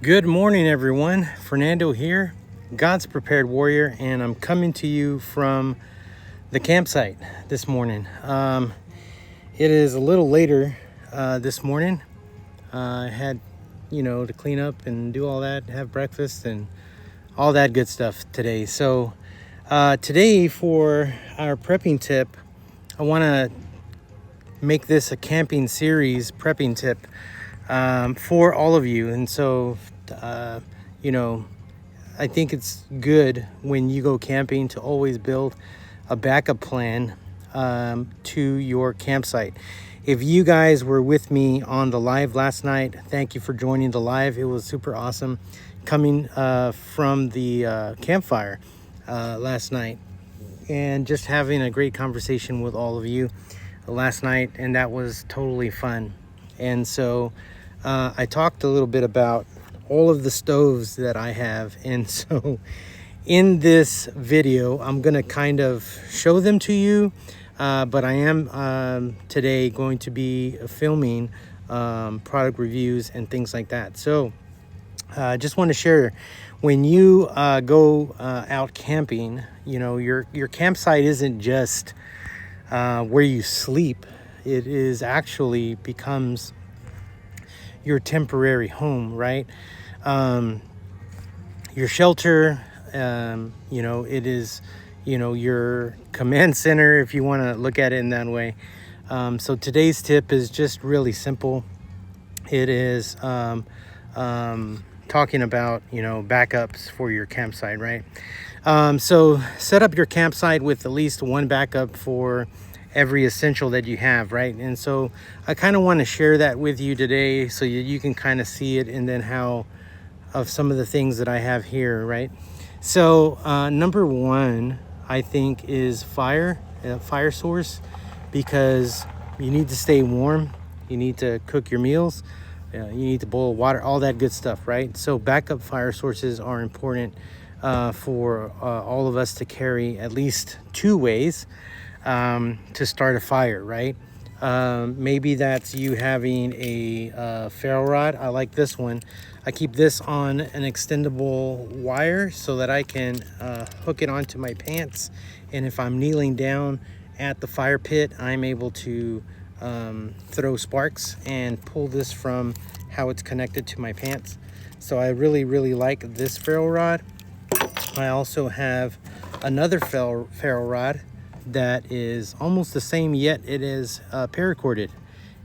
Good morning, everyone. Fernando here, God's Prepared Warrior, and I'm coming to you from the campsite this morning. It is a little later this morning. I had, to clean up and do all that, have breakfast and all that good stuff today. So today for our prepping tip, I want to make this a camping series prepping tip for all of you. And so I think it's good when you go camping to always build a backup plan to your campsite. If you guys were with me on the live last night, thank you for joining the live. It was super awesome coming from the campfire last night and just having a great conversation with all of you last night, and that was totally fun. And so I talked a little bit about all of the stoves that I have, and so in this video I'm gonna kind of show them to you, but I am today going to be filming product reviews and things like that. So I just want to share, when you go out camping, your campsite isn't just where you sleep. It is actually becomes your temporary home, right? Your shelter, it is, your command center, if you want to look at it in that way. So today's tip is just really simple. It is talking about, backups for your campsite, right? So set up your campsite with at least one backup for every essential that you have, right? And so I kind of want to share that with you today so you can kind of see it, and then how of some of the things that I have here, right? So number one, I think, is fire source, because you need to stay warm, you need to cook your meals, you need to boil water, all that good stuff, right? So backup fire sources are important for all of us to carry at least two ways to start a fire, right? Maybe that's you having a ferro rod. I like this one. I keep this on an extendable wire so that I can hook it onto my pants, and if I'm kneeling down at the fire pit, I'm able to throw sparks and pull this from how it's connected to my pants. So I really like this ferro rod. I also have another ferro rod that is almost the same, yet it is paracorded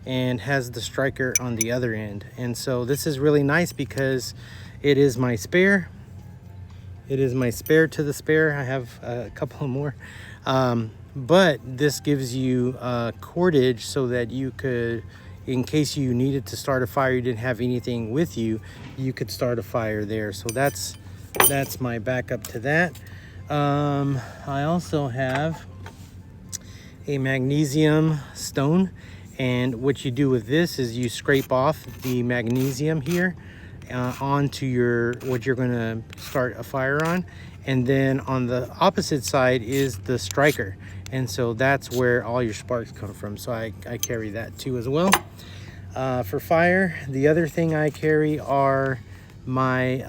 and has the striker on the other end. And so this is really nice because it is my spare. It is my spare to the spare. I have a couple more, but this gives you cordage so that you could, in case you needed to start a fire, you didn't have anything with you, you could start a fire there. So that's my backup to that. I also have a magnesium stone, and what you do with this is you scrape off the magnesium here onto what you're going to start a fire on, and then on the opposite side is the striker, and so that's where all your sparks come from. So I carry that too as well. For fire, the other thing I carry are my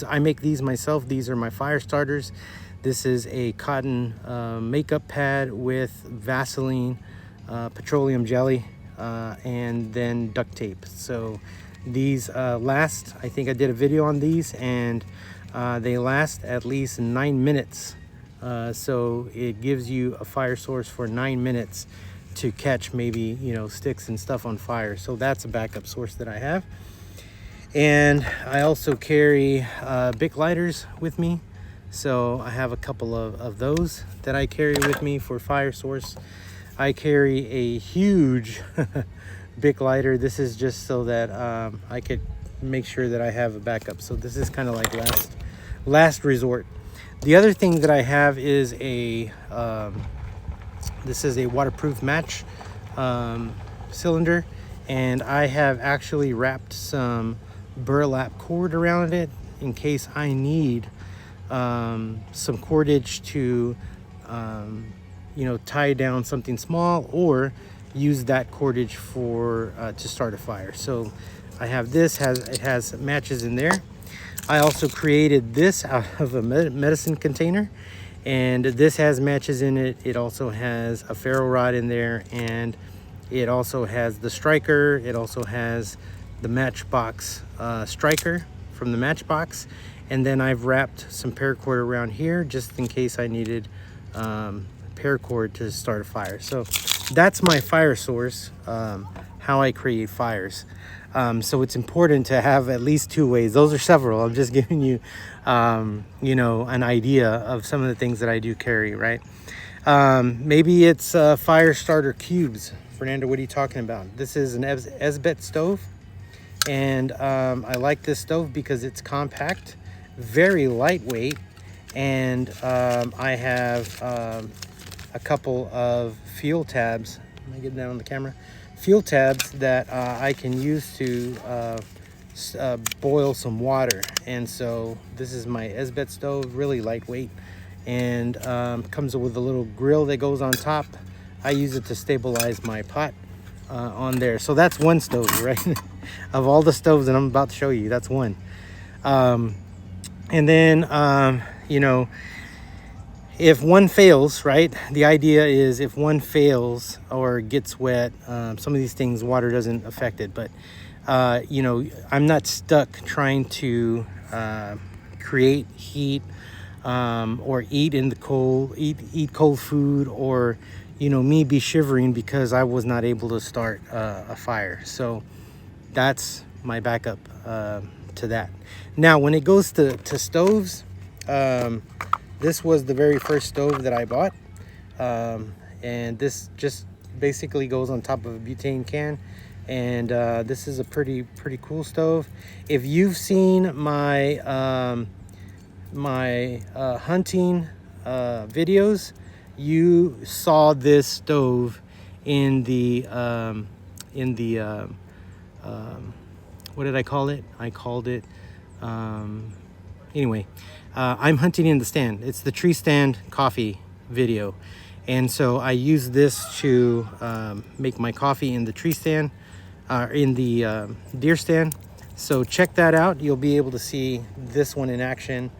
I make these myself. These are my fire starters. This is a cotton makeup pad with Vaseline, petroleum jelly, and then duct tape. So these last, I think I did a video on these, and they last at least 9 minutes. So it gives you a fire source for 9 minutes to catch maybe, sticks and stuff on fire. So that's a backup source that I have. And I also carry Bic lighters with me. So I have a couple of those that I carry with me for fire source. I carry a huge Bic lighter. This is just so that I could make sure that I have a backup. So this is kind of like last resort. The other thing that I have is this is a waterproof match cylinder, and I have actually wrapped some burlap cord around it in case I need some cordage to tie down something small, or use that cordage for to start a fire. So I have this, it has matches in there. I also created this out of a medicine container, and this has matches in it. It also has a ferro rod in there, and it also has the striker. It also has the Matchbox striker from the Matchbox, and then I've wrapped some paracord around here just in case I needed paracord to start a fire. So that's my fire source, how I create fires. So it's important to have at least two ways. Those are several. I'm just giving you, you know, an idea of some of the things that I do carry, right? Maybe it's fire starter cubes. Fernando, what are you talking about? This is an Esbet stove, and I like this stove because it's compact, very lightweight, and I have a couple of fuel tabs. Let me get that on the camera. Fuel tabs that I can use to boil some water. And so this is my Esbet stove, really lightweight, and comes with a little grill that goes on top. I use it to stabilize my pot on there. So that's one stove, right? Of all the stoves that I'm about to show you, that's one. And then, you know, if one fails, right, the idea is if one fails or gets wet, some of these things, water doesn't affect it. But, you know, I'm not stuck trying to create heat or eat in the cold, eat cold food, or, you know, me be shivering because I was not able to start a fire. So that's my backup to that. Now, when it goes to stoves, this was the very first stove that I bought, and this just basically goes on top of a butane can, and this is a pretty cool stove. If you've seen my my hunting videos, you saw this stove in the what did I call it? I called it anyway. I'm hunting in the stand. It's the tree stand coffee video. And so I use this to make my coffee in the tree stand, in the deer stand. So check that out. You'll be able to see this one in action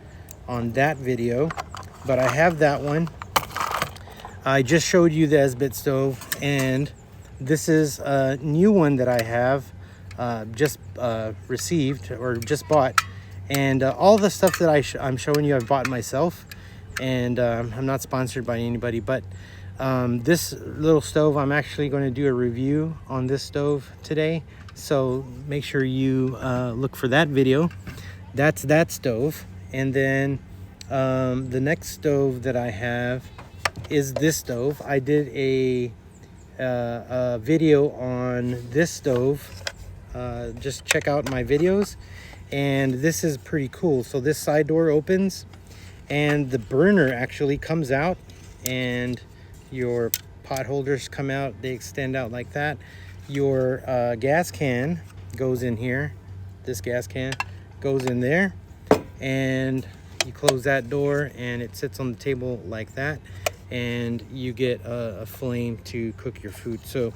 on that video. But I have that one. I just showed you the Esbet stove, and this is a new one that I have just received or just bought. And all the stuff that I'm showing you, I've bought myself, and I'm not sponsored by anybody. But this little stove, I'm actually going to do a review on this stove today. So make sure you look for that video. That's that stove. And then the next stove that I have is this stove. I did a video on this stove. Just check out my videos. And this is pretty cool. So this side door opens, and the burner actually comes out, and your pot holders come out. They extend out like that. Your gas can goes in here. This gas can goes in there, and you close that door, and it sits on the table like that, and you get a flame to cook your food. So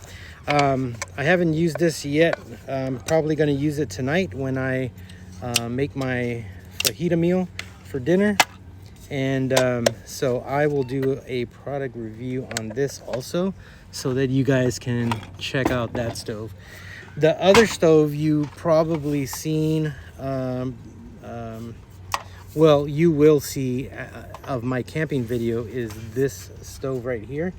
I haven't used this yet. I'm probably going to use it tonight when I make my fajita meal for dinner. And so I will do a product review on this also, so that you guys can check out that stove. The other stove you probably seen, well, you will see of my camping video, is this stove right here.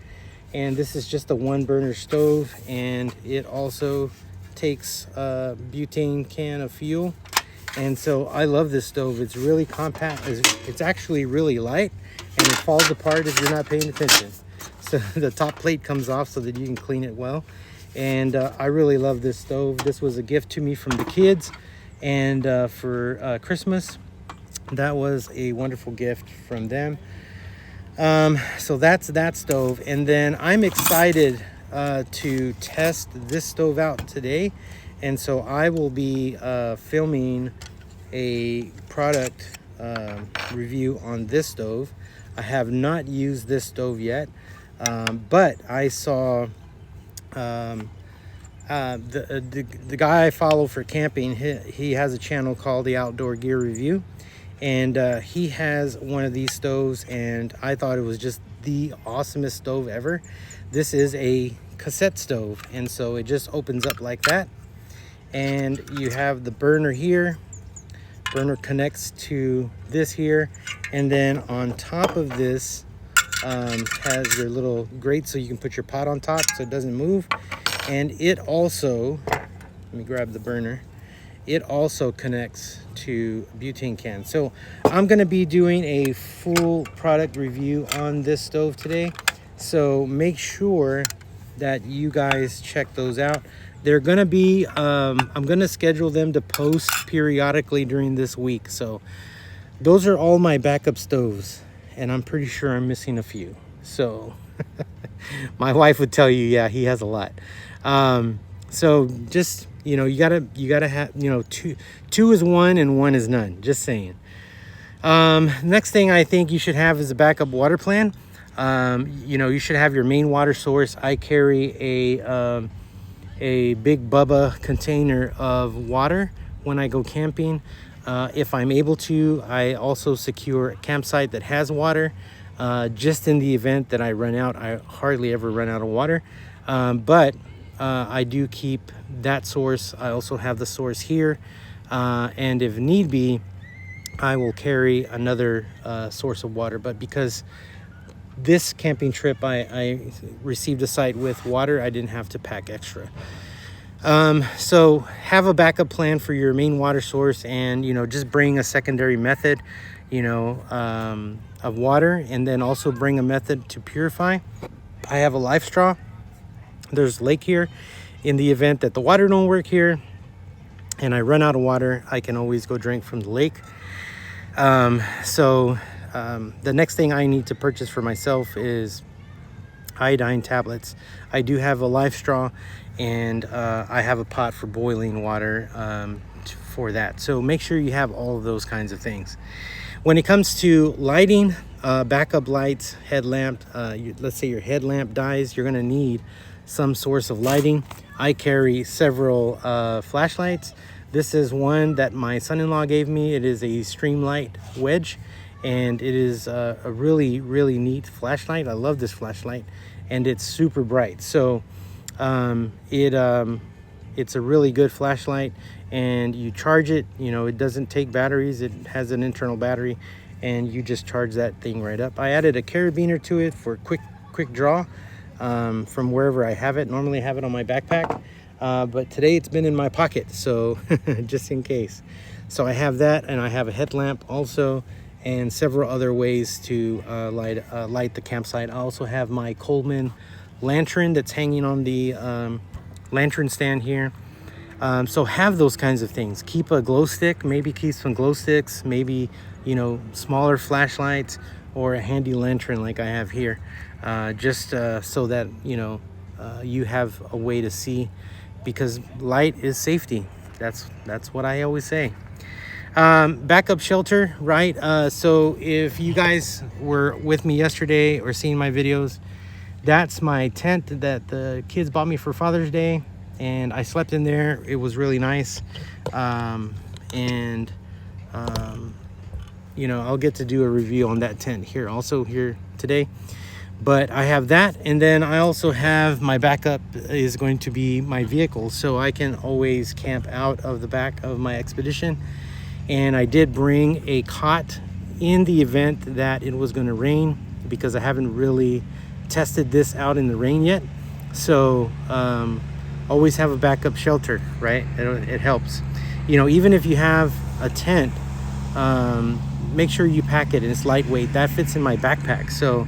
And this is just a one burner stove, and it also takes a butane can of fuel. And so I love this stove. It's really compact. It's actually really light, and it falls apart if you're not paying attention. So the top plate comes off so that you can clean it well. And I really love this stove. This was a gift to me from the kids, and for Christmas. That was a wonderful gift from them. So that's that stove. And then I'm excited to test this stove out today. And so I will be filming a product review on this stove. I have not used this stove yet, but I saw The guy I follow for camping, he has a channel called the Outdoor Gear Review, and he has one of these stoves, and I thought it was just the awesomest stove ever. This is a cassette stove, and so it just opens up like that, and you have the burner here. Burner connects to this here, and then on top of this has your little grate so you can put your pot on top so it doesn't move. And it also, let me grab the burner, it also connects to butane can. So I'm going to be doing a full product review on this stove today, so make sure that you guys check those out. They're going to be I'm going to schedule them to post periodically during this week. So those are all my backup stoves, and I'm pretty sure I'm missing a few. So my wife would tell you, yeah, he has a lot. So just, you know, you gotta have, you know, two is one and one is none, just saying. Next thing I think you should have is a backup water plan. You know, you should have your main water source. I carry a big Bubba container of water when I go camping. If I'm able to, I also secure a campsite that has water, just in the event that I run out. I hardly ever run out of water, but I do keep that source. I also have the source here, and if need be, I will carry another source of water. But because this camping trip I received a site with water, I didn't have to pack extra. So have a backup plan for your main water source, and, you know, just bring a secondary method, you know, of water, and then also bring a method to purify. I have a life straw. There's a lake here. In the event that the water don't work here and I run out of water, I can always go drink from the lake. The next thing I need to purchase for myself is iodine tablets. I do have a life straw, and I have a pot for boiling water for that. So make sure you have all of those kinds of things. When it comes to lighting, backup lights, headlamp, let's say your headlamp dies, you're gonna need some source of lighting. I carry several flashlights. This is one that my son-in-law gave me. It is a Streamlight wedge, and it is a really, really neat flashlight. I love this flashlight, and it's super bright. So it's a really good flashlight, and you charge it. You know, it doesn't take batteries. It has an internal battery, and you just charge that thing right up. I added a carabiner to it for quick draw from wherever I have it. Normally I have it on my backpack, but today it's been in my pocket, so just in case. So I have that, and I have a headlamp also, and several other ways to light the campsite. I also have my Coleman lantern that's hanging on the lantern stand here. So have those kinds of things. Keep a glow stick, maybe keep some glow sticks, maybe, you know, smaller flashlights, or a handy lantern like I have here, just so that, you know, you have a way to see, because light is safety. That's what I always say. Backup shelter, right? So if you guys were with me yesterday or seeing my videos, that's my tent that the kids bought me for Father's Day, and I slept in there. It was really nice. You know, I'll get to do a review on that tent here also here today. But I have that, and then I also have my backup is going to be my vehicle, so I can always camp out of the back of my expedition. And I did bring a cot in the event that it was going to rain, because I haven't really tested this out in the rain yet. So always have a backup shelter, right? It helps. You know, even if you have a tent, make sure you pack it and it's lightweight. That fits in my backpack. So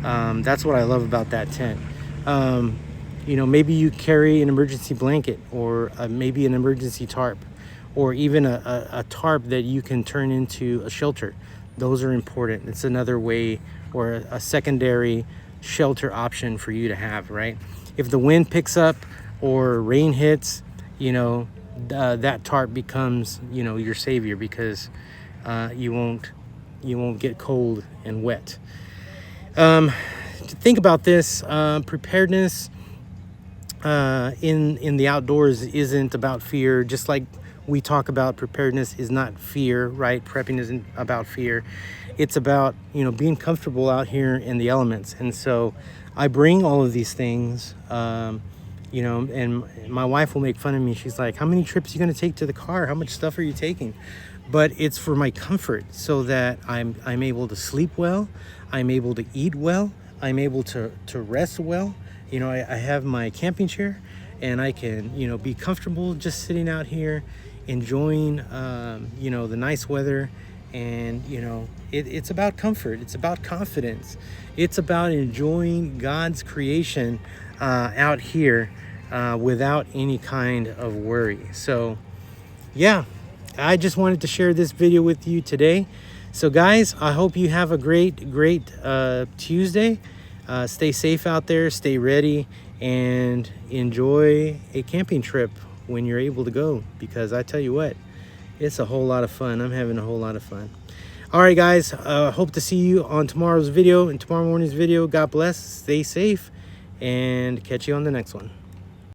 that's what I love about that tent. You know, maybe you carry an emergency blanket, or maybe an emergency tarp, or even a tarp that you can turn into a shelter. Those are important. It's another way, or a secondary shelter option for you to have, right? If the wind picks up or rain hits, you know, that tarp becomes, you know, your savior, because you won't get cold and wet. Think about this, preparedness. in the outdoors isn't about fear. Just like we talk about preparedness is not fear, right? Prepping isn't about fear. It's about, you know, being comfortable out here in the elements. And so I bring all of these things, you know, and my wife will make fun of me. She's like, how many trips are you going to take to the car? How much stuff are you taking? But it's for my comfort, so that I'm able to sleep well, I'm able to eat well, I'm able to rest well. You know, I have my camping chair, and I can, you know, be comfortable just sitting out here enjoying, you know, the nice weather. And, you know, it's about comfort, it's about confidence, it's about enjoying God's creation out here without any kind of worry. So yeah, I just wanted to share this video with you today. So guys, I hope you have a great Tuesday. Stay safe out there, stay ready, and enjoy a camping trip when you're able to go, because I tell you what, it's a whole lot of fun. I'm having a whole lot of fun. All right guys, hope to see you on tomorrow's video and tomorrow morning's video. God bless, stay safe, and catch you on the next one.